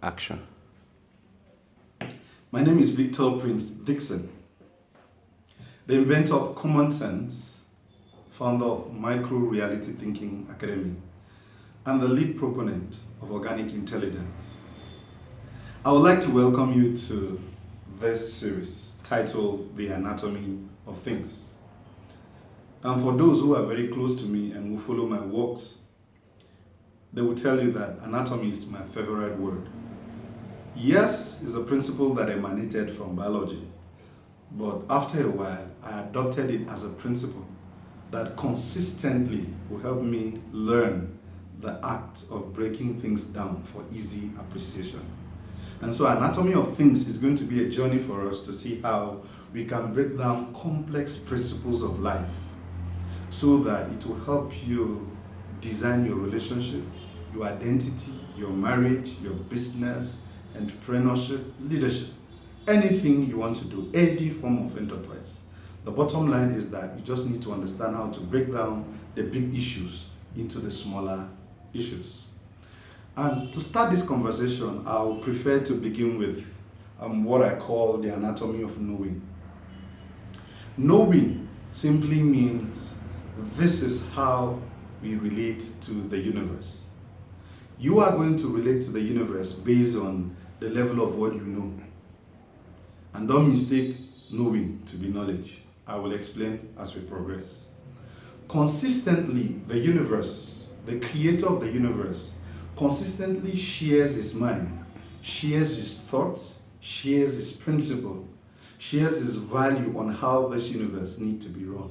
Action. My name is Victor Prince Dickson, the inventor of Common Sense, founder of Micro Reality Thinking Academy, and the lead proponent of Organic Intelligence. I would like to welcome you to this series titled The Anatomy of Things. And for those who are very close to me and who follow my works, they will tell you that anatomy is my favorite word. Yes, is a principle that emanated from biology, but after a while, I adopted it as a principle that consistently will help me learn the act of breaking things down for easy appreciation. And so Anatomy of Things is going to be a journey for us to see how we can break down complex principles of life so that it will help you design your relationship, your identity, your marriage, your business, entrepreneurship, leadership, anything you want to do, any form of enterprise. The bottom line is that you just need to understand how to break down the big issues into the smaller issues. And to start this conversation, I would prefer to begin with what I call the anatomy of knowing. Knowing simply means this is how we relate to the universe. You are going to relate to the universe based on the level of what you know. And don't mistake knowing to be knowledge. I will explain as we progress. Consistently, the universe, the creator of the universe, consistently shares his mind, shares his thoughts, shares his principle, shares his value on how this universe needs to be run.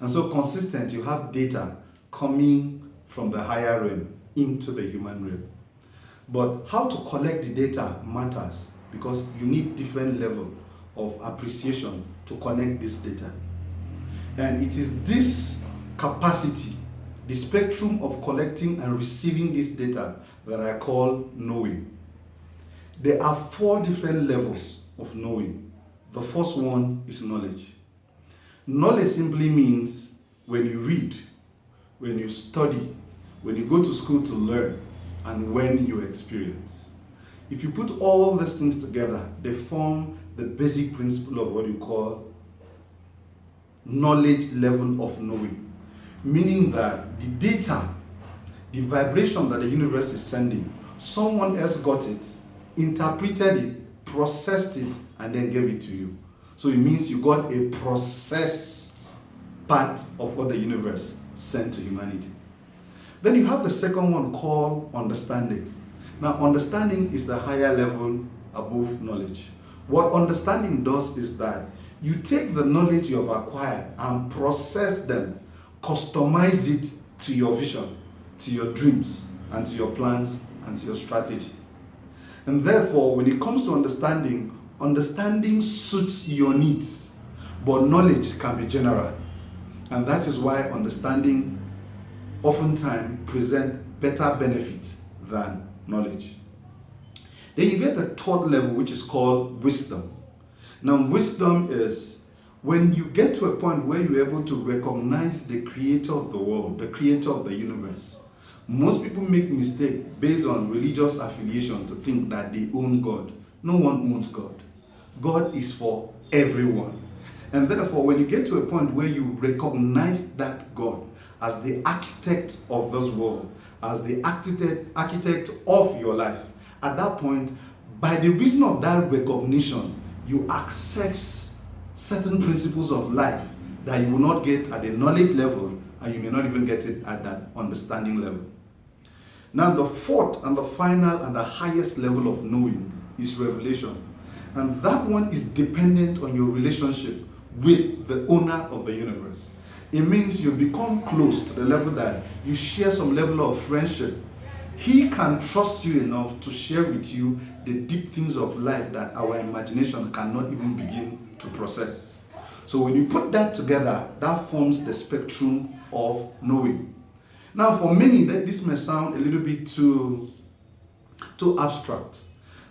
And so consistent, you have data coming from the higher realm into the human realm. But how to collect the data matters because you need different level of appreciation to connect this data. And it is this capacity, the spectrum of collecting and receiving this data that I call knowing. There are 4 different levels of knowing. The first one is knowledge. Knowledge simply means when you read, when you study, when you go to school to learn, and when you experience. If you put all these things together, they form the basic principle of what you call knowledge level of knowing. Meaning that the data, the vibration that the universe is sending, someone else got it, interpreted it, processed it, and then gave it to you. So it means you got a processed part of what the universe sent to humanity. Then you have the second one called understanding. Now, understanding is the higher level above knowledge. What understanding does is that you take the knowledge you have acquired and process them, customize it to your vision, to your dreams, and to your plans, and to your strategy. And therefore, when it comes to understanding, understanding suits your needs, but knowledge can be general. And that is why understanding oftentimes present better benefits than knowledge. Then you get the third level, which is called wisdom. Now, wisdom is when you get to a point where you're able to recognize the creator of the world, the creator of the universe. Most people make mistakes based on religious affiliation to think that they own God. No one owns God. God is for everyone. And therefore, when you get to a point where you recognize that God as the architect of this world, as the architect of your life, at that point, by the reason of that recognition, you access certain principles of life that you will not get at the knowledge level, and you may not even get it at that understanding level. Now, the fourth and the final and the highest level of knowing is revelation. And that one is dependent on your relationship with the owner of the universe. It means you become close to the level that you share some level of friendship. He can trust you enough to share with you the deep things of life that our imagination cannot even begin to process. So when you put that together, that forms the spectrum of knowing. Now, for many, this may sound a little bit too abstract,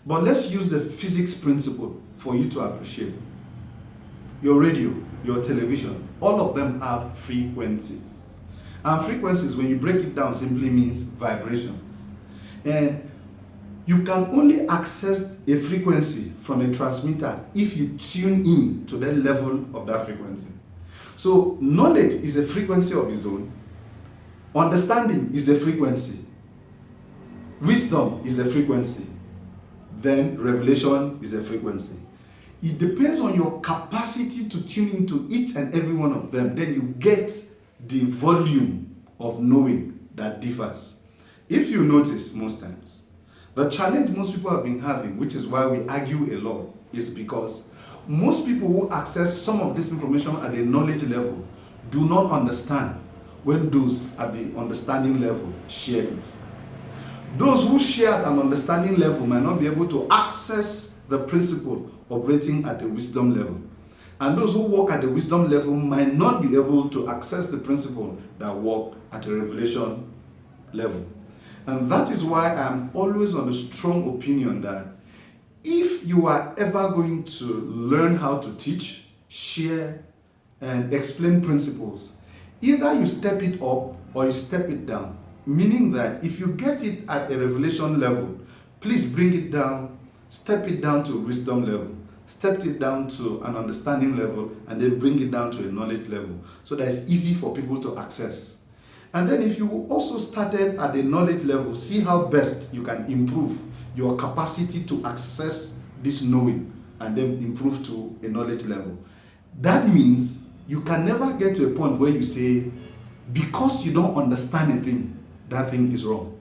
but let's use the physics principle for you to appreciate. Your radio, your television, all of them have frequencies. And frequencies, when you break it down, simply means vibrations. And You can only access a frequency from a transmitter if you tune in to the level of that frequency. So knowledge is a frequency of its own. Understanding is a frequency. Wisdom is a frequency. Then revelation is a frequency. It depends on your capacity to tune into each and every one of them. Then you get the volume of knowing that differs. If you notice most times, the challenge most people have been having, which is why we argue a lot, is because most people who access some of this information at the knowledge level do not understand when those at the understanding level share it. Those who share at an understanding level might not be able to access the principle operating at the wisdom level. And those who work at the wisdom level might not be able to access the principle that work at the revelation level. And that is why I'm always on the strong opinion that if you are ever going to learn how to teach, share, and explain principles, either you step it up or you step it down. Meaning that if you get it at a revelation level, please bring it down, step it down to a wisdom level, step it down to an understanding level, and then bring it down to a knowledge level so that it's easy for people to access. And then if you also started at the knowledge level, see how best you can improve your capacity to access this knowing and then improve to a knowledge level. That means you can never get to a point where you say, because you don't understand a thing, that thing is wrong.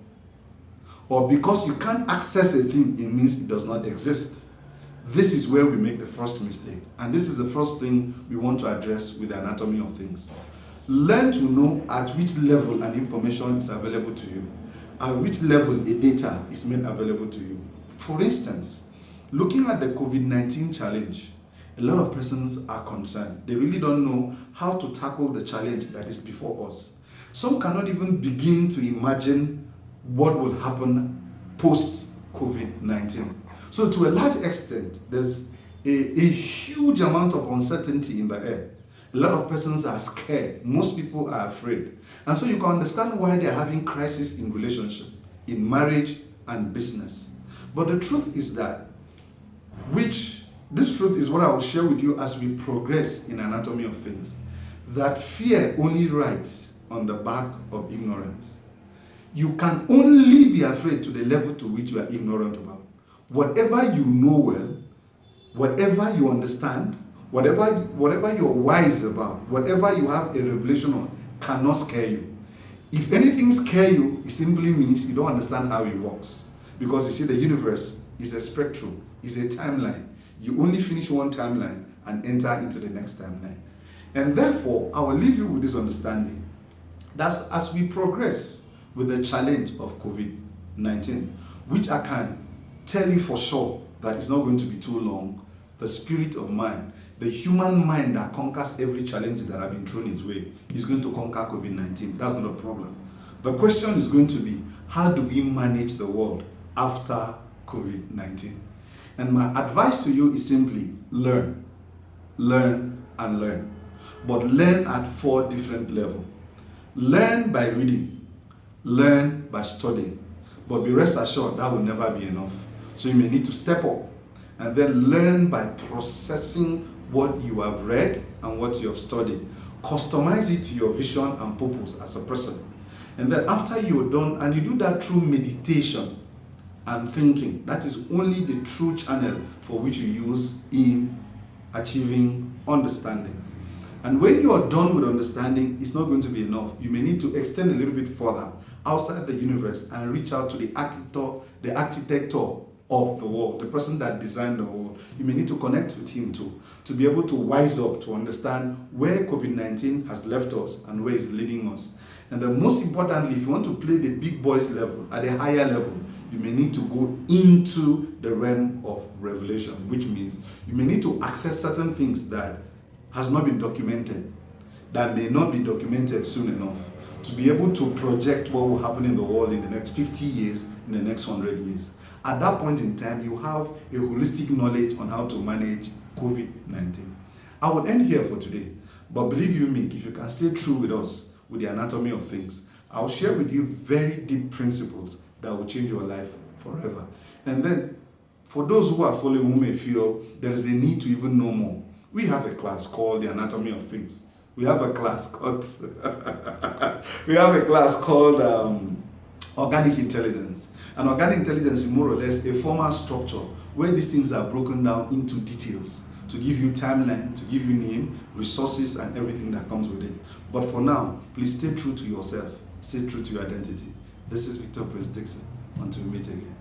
Or because you can't access a thing, it means it does not exist. This is where we make the first mistake. And this is the first thing we want to address with the anatomy of things. Learn to know at which level an information is available to you, at which level a data is made available to you. For instance, looking at the COVID-19 challenge, a lot of persons are concerned. They really don't know how to tackle the challenge that is before us. Some cannot even begin to imagine what will happen post-COVID-19. So to a large extent, there's a huge amount of uncertainty in the air. A lot of persons are scared. Most people are afraid. And so you can understand why they're having crisis in relationship, in marriage and business. But the truth is that, this truth is what I will share with you as we progress in anatomy of things, that fear only rides on the back of ignorance. You can only be afraid to the level to which you are ignorant about. Whatever you know well, whatever you understand, whatever you're wise about, whatever you have a revelation on, cannot scare you. If anything scares you, it simply means you don't understand how it works. Because you see, the universe is a spectrum, is a timeline. You only finish one timeline and enter into the next timeline. And therefore, I will leave you with this understanding that as we progress with the challenge of COVID-19, which I can tell you for sure that it's not going to be too long, the spirit of mind, the human mind that conquers every challenge that have been thrown its way, is going to conquer COVID-19. That's not a problem. The question is going to be, how do we manage the world after COVID-19? And my advice to you is simply learn, learn, and learn. But learn at 4 different levels. Learn by reading, learn by studying. But be rest assured that will never be enough. So you may need to step up and then learn by processing what you have read and what you have studied. Customize it to your vision and purpose as a person. And then after you're done, and you do that through meditation and thinking, that is only the true channel for which you use in achieving understanding. And when you are done with understanding, it's not going to be enough. You may need to extend a little bit further outside the universe and reach out to the architect of the world, the person that designed the world. You may need to connect with him too, to be able to wise up, to understand where COVID-19 has left us and where it's leading us. And then most importantly, if you want to play the big boys level, at a higher level, you may need to go into the realm of revelation, which means you may need to access certain things that has not been documented, that may not be documented soon enough, to be able to project what will happen in the world in the next 50 years, in the next 100 years. At that point in time, you have a holistic knowledge on how to manage COVID-19. I will end here for today, but believe you me, if you can stay true with us, with the anatomy of things, I'll share with you very deep principles that will change your life forever. And then, for those who are following who may feel there is a need to even know more, we have a class called The Anatomy of Things. We have a class called Organic Intelligence. And organic intelligence is more or less a formal structure where these things are broken down into details to give you timeline, to give you name, resources, and everything that comes with it. But for now, please stay true to yourself. Stay true to your identity. This is Victor Prince Dickson. Until we meet again.